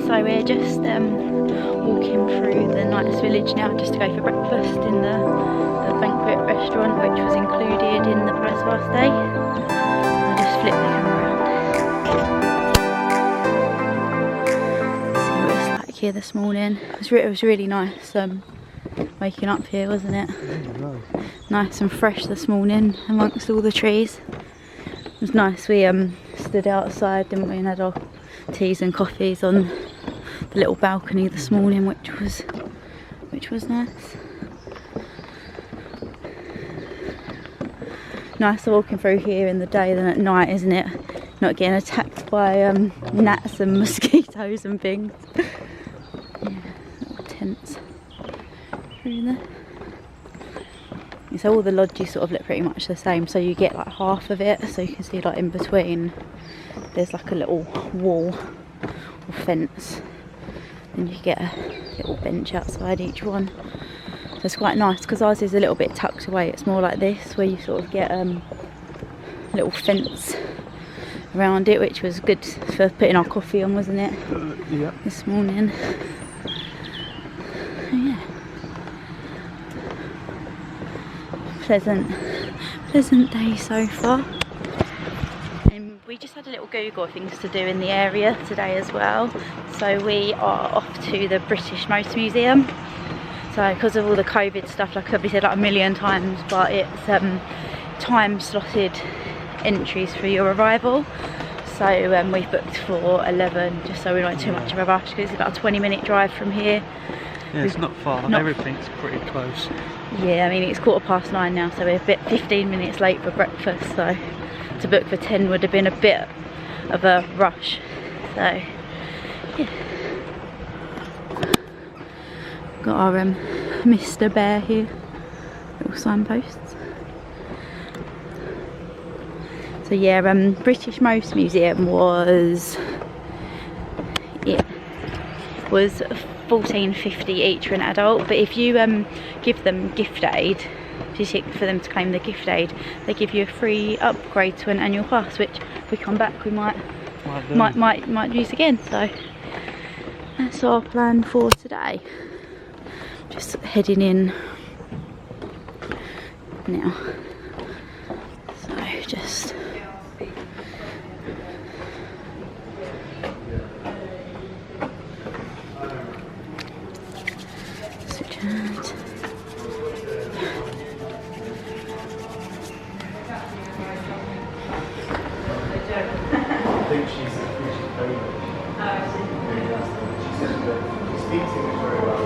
So we're just walking through the Knights Village now just to go for breakfast in the banquet restaurant, which was included in the price of our stay. I'll just flip the camera around. See what it's like here this morning. It was really nice waking up here, wasn't it? Nice and fresh this morning amongst all the trees. It was nice. We stood outside, didn't we, and had our teas and coffees on the little balcony this morning, which was nice. Nicer walking through here in the day than at night, isn't it? Not getting attacked by gnats and mosquitoes and things. Yeah, little tents through there. So all the lodges sort of look pretty much the same, so you get like half of it, so you can see like in between there's like a little wall or fence, and you get a little bench outside each one. So it's quite nice because ours is a little bit tucked away. It's more like this, where you sort of get a little fence around it, which was good for putting our coffee on, wasn't it? Yeah. This morning. Yeah. Pleasant day so far. And we just had a little Google of things to do in the area today as well. So we are off to the British Motor Museum. So because of all the COVID stuff, like I've said like a million times, but it's time slotted entries for your arrival. So we've booked for 11, just so we're not in too much of a rush, because it's about a 20-minute drive from here. Yeah, it's not far. Everything's pretty close. Yeah, I mean it's 9:15 now, so we're a bit 15 minutes late for breakfast. So to book for 10 would have been a bit of a rush. So yeah, got our Mr. Bear here, little signposts. So yeah, British Motor Museum was $14.50 each for an adult, but if you give them gift aid, for them to claim the gift aid, they give you a free upgrade to an annual pass, which if we come back we might use again. So that's our plan for today. Just heading in now. So just switch hands. I think she's very good. She said that she speaks English very well.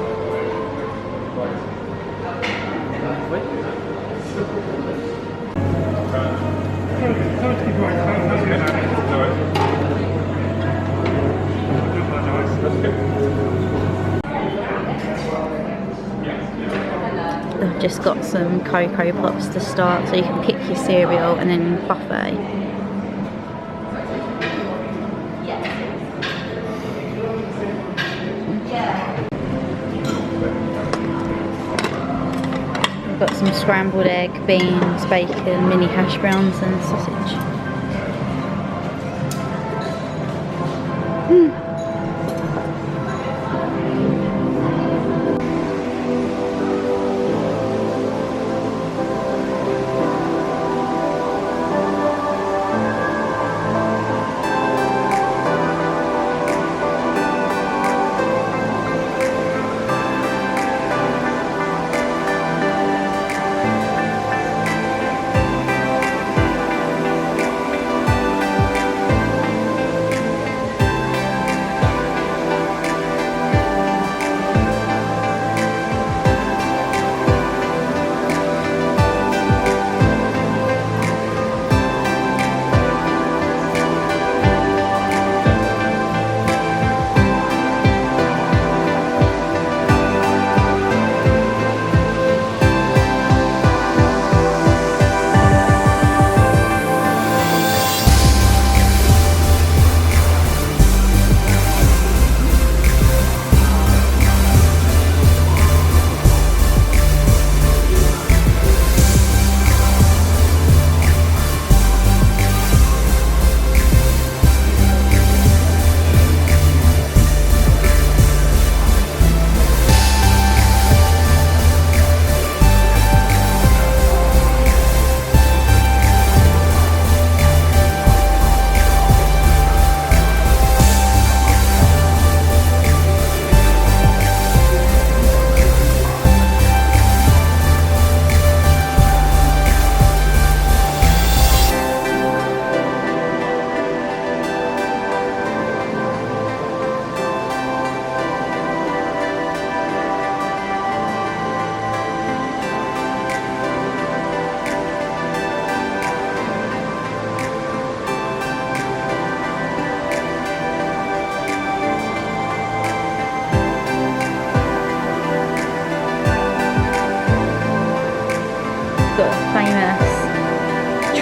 I've just got some Cocoa Pops to start, so you can pick your cereal and then buffet. I've got some scrambled egg, beans, bacon, mini hash browns and sausage.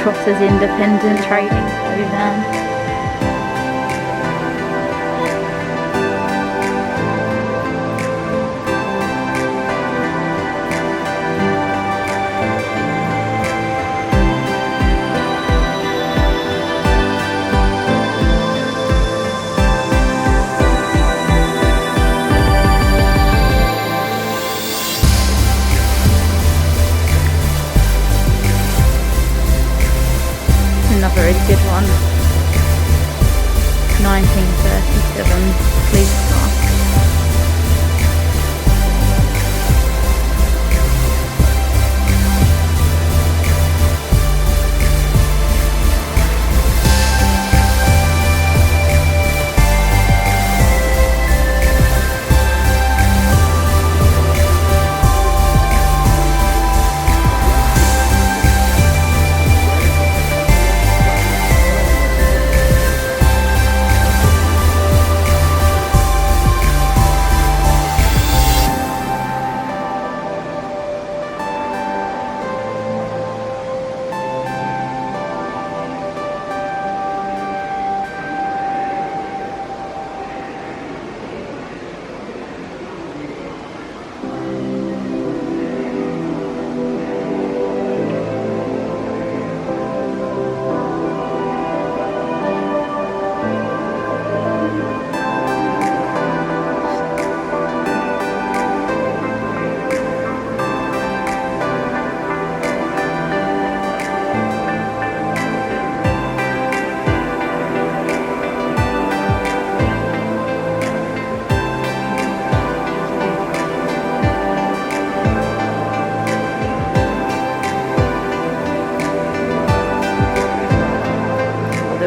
Trotters Independent Trading Caravan. Another really good one. 1937 police car.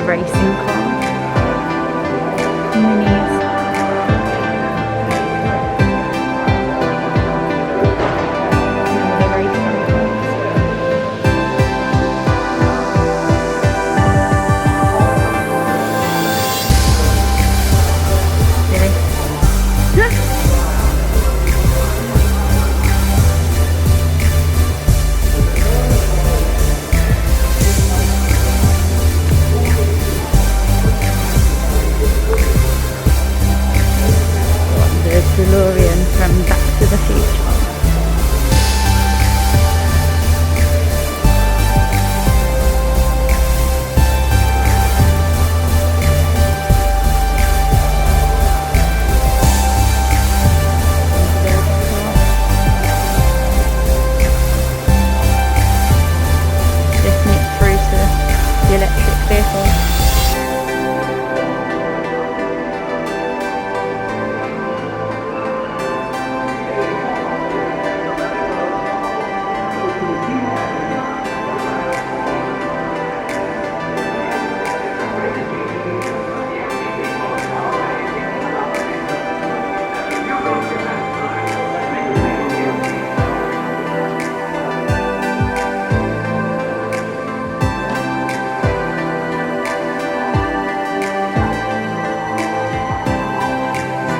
Racing car. Minis. DeLorean from Back to the Future. Just nick through to the electric vehicle.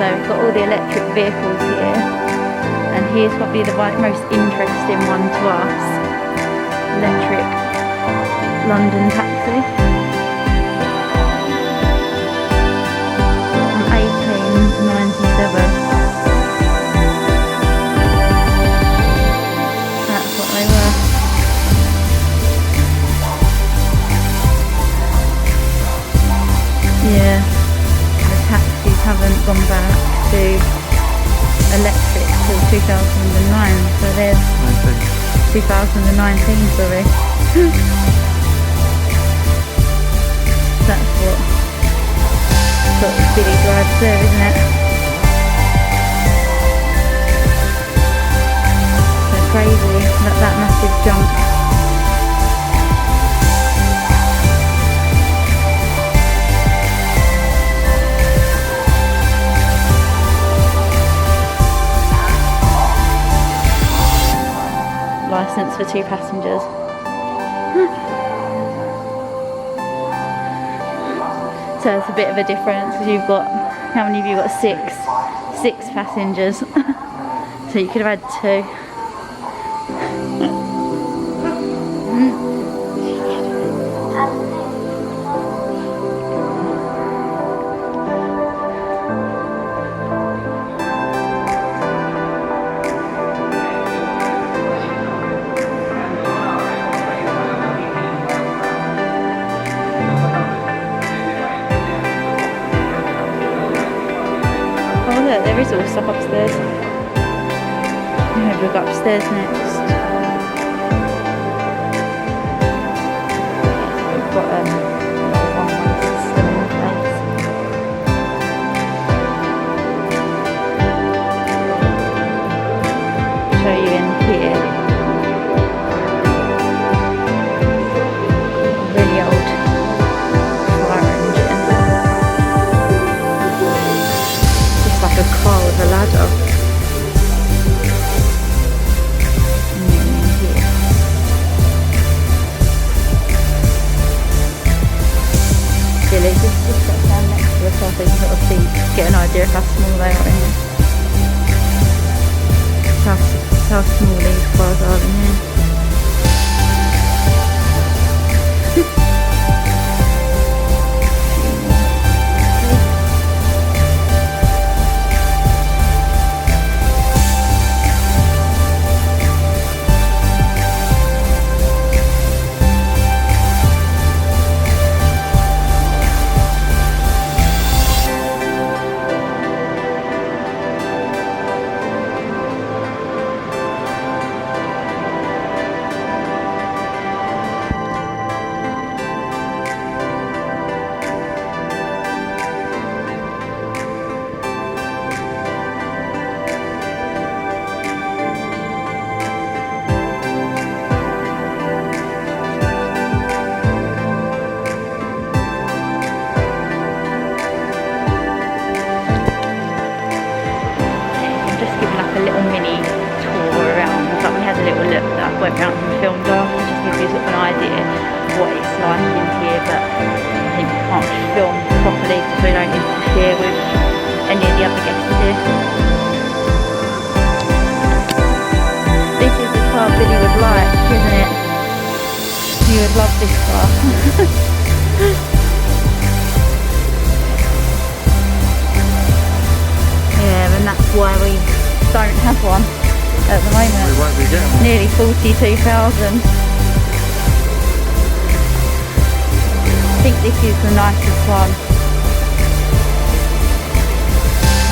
So we've got all the electric vehicles here, and here's probably the most interesting one to us. Electric London taxi from 1897. That's what they were. Yeah, the taxis haven't gone back to electric till 2009, so there's 2019, sorry. That's what sort of Billy drives there, isn't it? So crazy, that massive jump. Licence for 2 passengers. So it's a bit of a difference because you've got, how many of you got? 6 passengers. So you could have had 2. look, there is all stuff upstairs. Maybe we'll go upstairs next. We've got one-way system in place. Show you in here. Really old fire engine. Just like a car with a ladder. And then in here. Silly, just stand next to the car so you can sort of see, get an idea of how small they are in here. How small these cars are in here. Went round and filmed off and just give you sort of an idea of what it's like in here, but I think we can't film properly because we don't interfere with any of the other guests here. This is the car Billy would like, isn't it? He would love this car. Yeah, and that's why we don't have one at the moment. We won't be getting one. Nearly 42,000. I think this is the nicest one.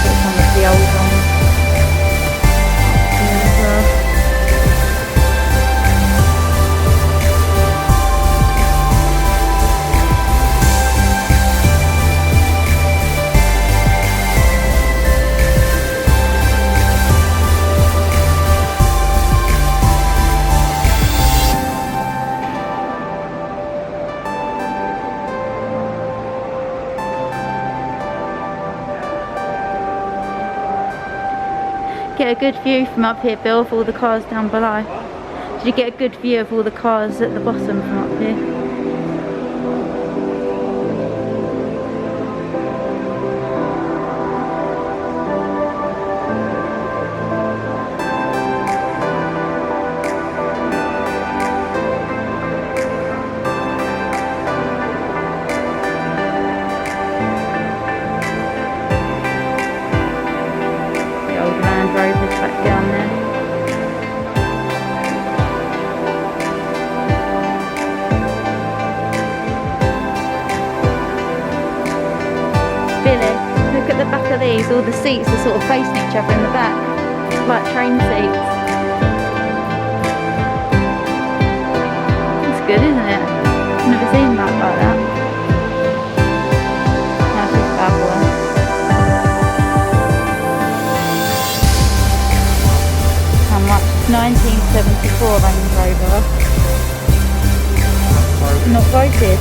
Got some of the old ones here as well. Get a good view from up here, Bill, of all the cars down below. Did you get a good view of all the cars at the bottom from up here? Back down there. Billy, look at the back of these. All the seats are sort of facing each other in the back, like train seats. It's good, isn't it? I've never seen that like that. That's just fabulous. How much? 1974 Range Rover. Not voted.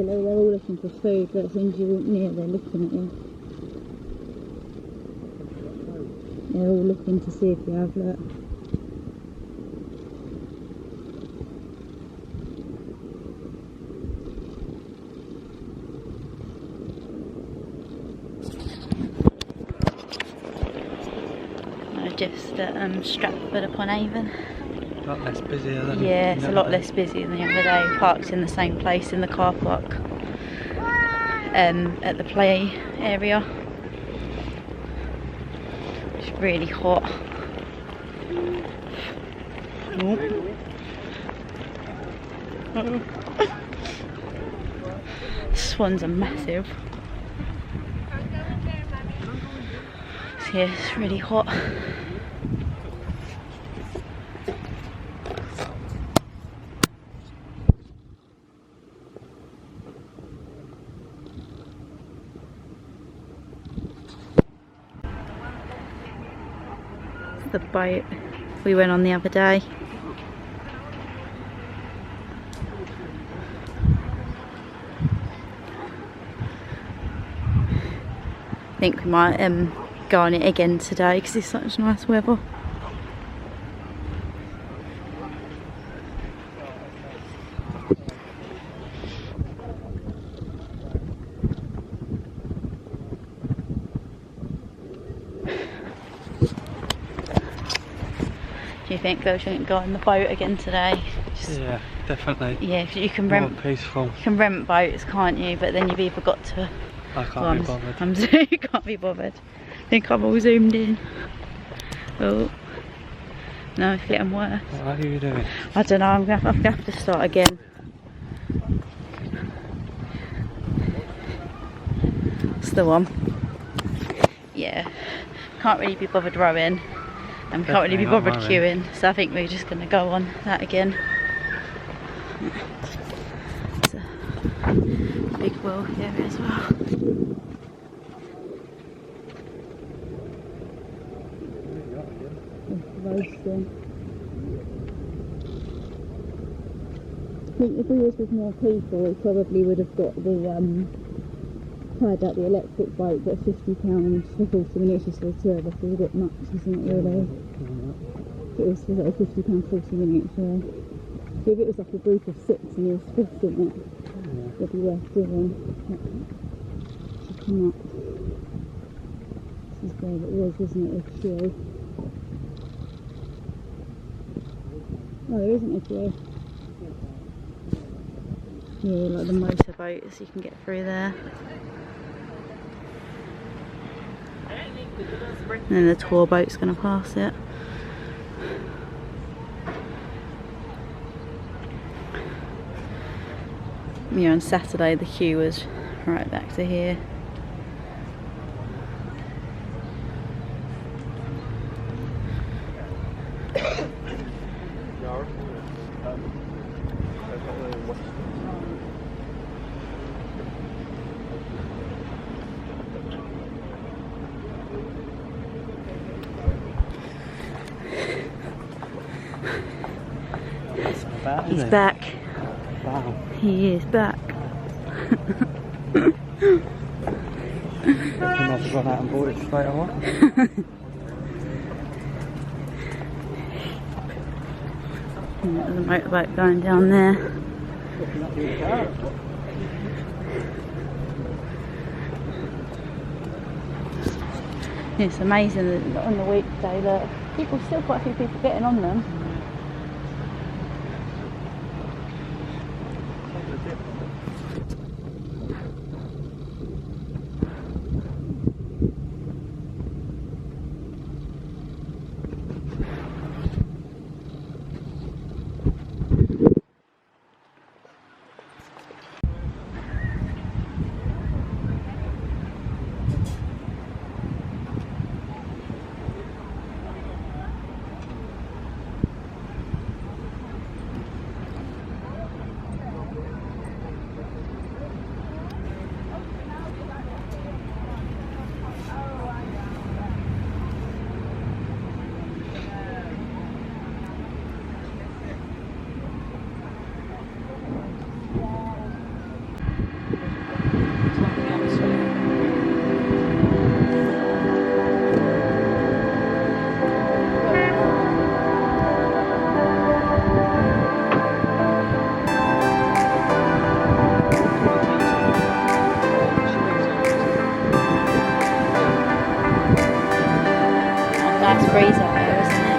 They're all looking for food, but as soon as you walk near, they're looking at you. They're all looking to see if you have that. Just at Stratford-upon-Avon. A lot less busier than yeah, it's a lot less busy than the other day. Parked in the same place in the car park at the play area. It's really hot. Swans are massive. So yeah, it's really hot. The boat we went on the other day. I think we might go on it again today because it's such nice weather. Do you think we shouldn't go on the boat again today? Yeah, definitely. Yeah, because you can More rent peaceful. You can rent boats, can't you? But then you've either got to. I can't be bothered. Can't be bothered. I think I'm all zoomed in. Oh no, it's getting worse. What are you doing? I don't know. I'm gonna have to start again. It's the one. Yeah, can't really be bothered rowing. And we can't really be bothered queuing, so I think we're just going to go on that again. It's a big wheel here as well. It's roasting. I think if we was with more people, we probably would have got the tried out the electric boat, but £50 for 40 minutes just for the two of us is a bit much, isn't it really? It was like £50 40 minutes, yeah. So if it was like a group of 6 and you were splitting it, it'd be worth doing. To come up. This is where it was, wasn't it, a queue? Oh, there isn't a queue. Yeah, like the motorboats, you can get through there. And then the tour boat's going to pass it. Yeah, on Saturday the queue was right back to here. He's back. Wow. He is back. You must have gone out and bought it straight away. There's a motorbike going down there. It's amazing that on the weekday that still quite a few people getting on them. Nice breeze out there, isn't it?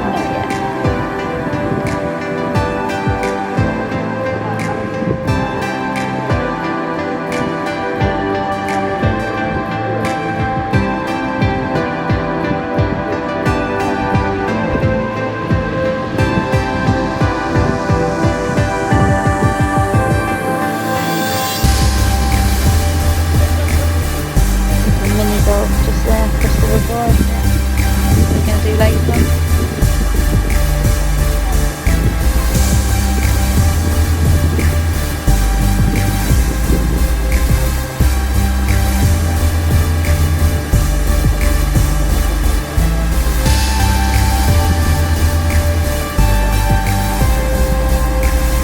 Not yet. Mini golf just there across the river. We're going to do later.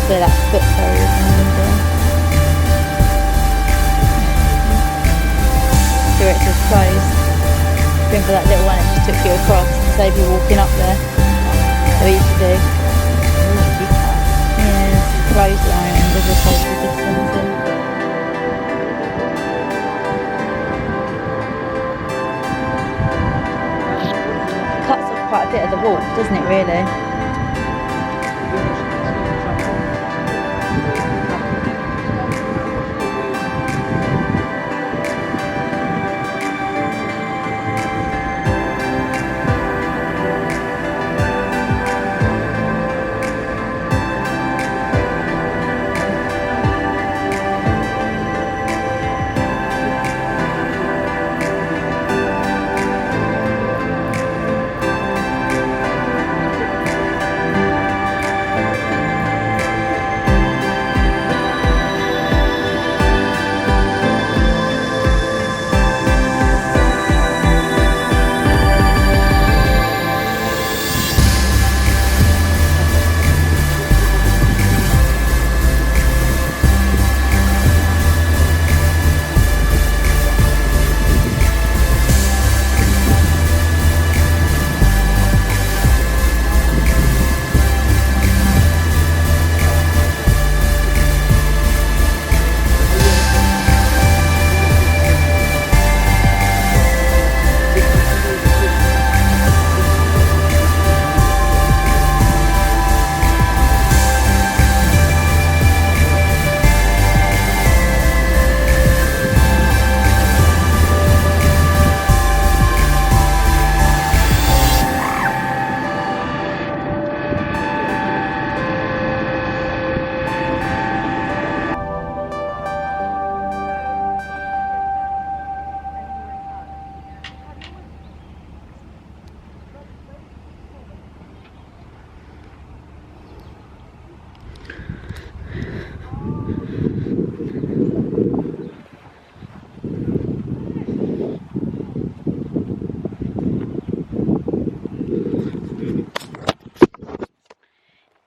So that's foot ferry, isn't it? Sure, it just closed. Remember that little one that just took you across to save you walking up there? So easy to do. Yeah, it's closed at the moment. There's a social distancing. Cuts off quite a bit of the walk, doesn't it, really?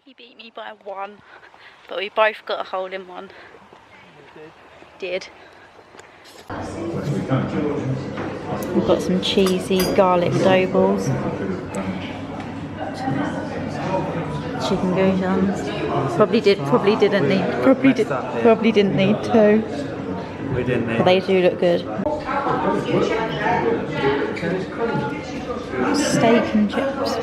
He beat me by 1, but we both got a hole in one. Did. We've got some cheesy garlic dough balls. Chicken goujons. Probably didn't need 2. We didn't need. But they do look good. Steak and chips.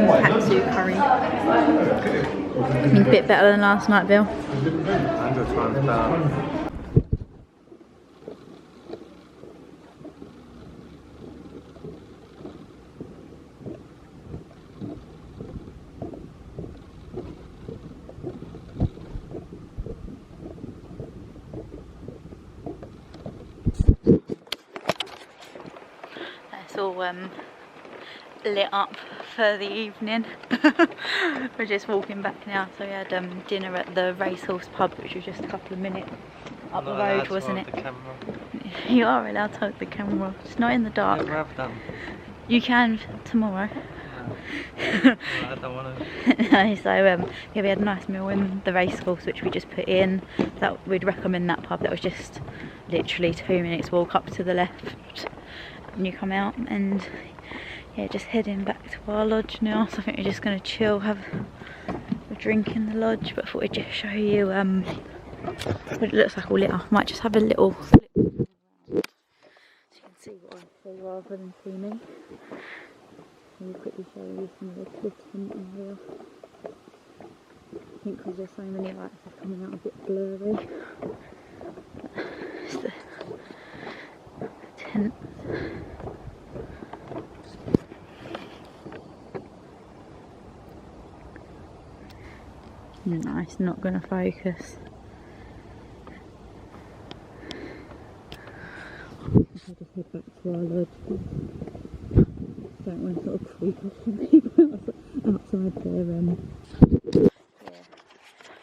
Katsu curry. I think a bit better than last night, Bill. 100 times better. It's all lit up for the evening. We're just walking back now, so we had dinner at the Racehorse Pub, which was just a couple of minutes up the road, wasn't it? You are allowed to hold the camera, it's not in the dark. You can tomorrow. I don't want to. So yeah, we had a nice meal in the racecourse, which we just put in. That we'd recommend that pub. That was just literally 2 minutes walk up to the left, and you come out, and yeah, just heading back to our lodge now. So I think we're just going to chill, have a drink in the lodge. But I thought I'd just show you what it looks like all lit up. I might just have a little flip around so you can see what I see rather than see me. Let me quickly show you some of the tent area. I think because there's so many lights, it's coming out a bit blurry. It's the tent. No, it's not going to focus. I'll just head back to our lodge. Don't want to sort of creep up on people outside their yeah.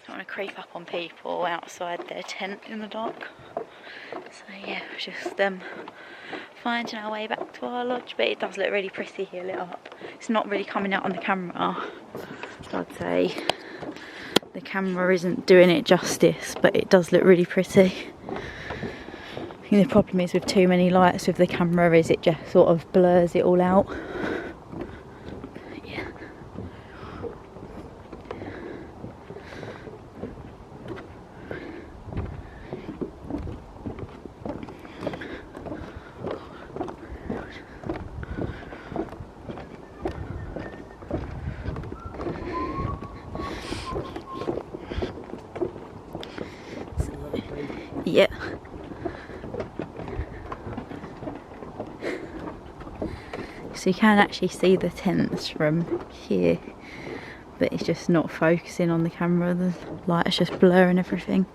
Don't want to creep up on people outside their tent in the dark. So yeah, just finding our way back to our lodge, but it does look really pretty here lit up. It's not really coming out on the camera, I'd say. The camera isn't doing it justice, but it does look really pretty. I think the problem is with too many lights with the camera is it just sort of blurs it all out. Yeah. Yeah. So you can actually see the tents from here, but it's just not focusing on the camera. The light is just blurring everything.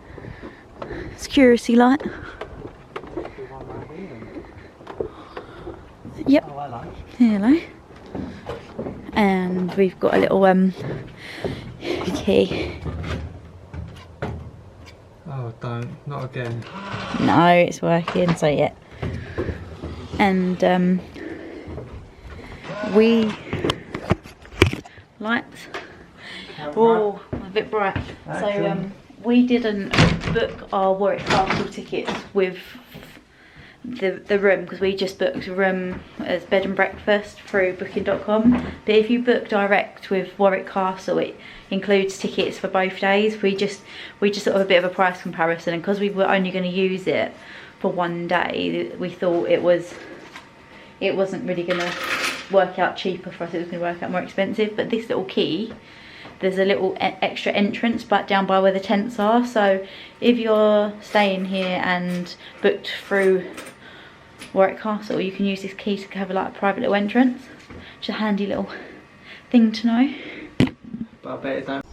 Security light. Yep. Oh, hello. Hello. And we've got a little key. Oh, don't. Not again. No, it's working, so yeah. And we lights. Oh, a bit bright. So we didn't book our Warwick Castle tickets with the room, because we just booked a room as bed and breakfast through booking.com. But if you book direct with Warwick Castle, it includes tickets for both days. We just sort of a bit of a price comparison, and because we were only going to use it for one day, we thought it wasn't really going to work out cheaper for us. It was going to work out more expensive. But this little key, there's a little extra entrance but down by where the tents are. So if you're staying here and booked through Warwick Castle, you can use this key to have like a private little entrance. Just a handy little thing to know. But I bet it don't.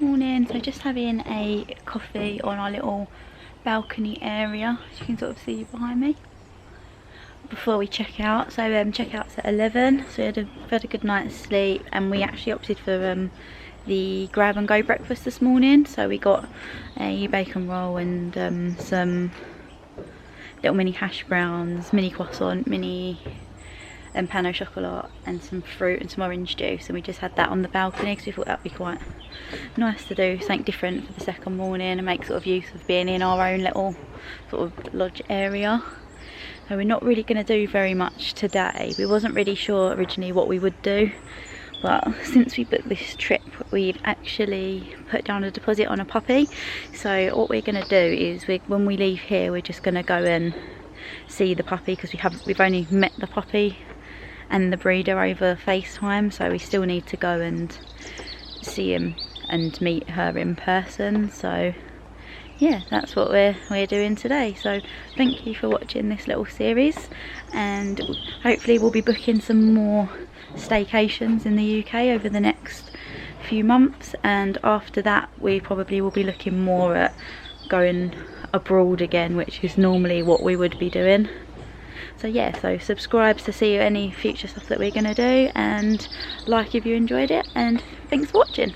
Morning. So just having a coffee on our little balcony area, as you can sort of see behind me, before we check out. So checkout's at 11, so we had a good night's sleep, and we actually opted for the grab and go breakfast this morning. So we got a bacon roll and some little mini hash browns, mini croissant, mini and pain au chocolat and some fruit and some orange juice, and we just had that on the balcony because we thought that'd be quite nice to do something different for the second morning and make sort of use of being in our own little sort of lodge area. So we're not really going to do very much today. We wasn't really sure originally what we would do, but since we booked this trip we've actually put down a deposit on a puppy. So what we're going to do is when we leave here we're just going to go and see the puppy, because we've only met the puppy and the breeder over FaceTime, so we still need to go and see him and meet her in person. So yeah, that's what we're doing today. So thank you for watching this little series, and hopefully we'll be booking some more staycations in the UK over the next few months, and after that we probably will be looking more at going abroad again, which is normally what we would be doing. So yeah, so subscribe to see any future stuff that we're going to do, and like if you enjoyed it, and thanks for watching.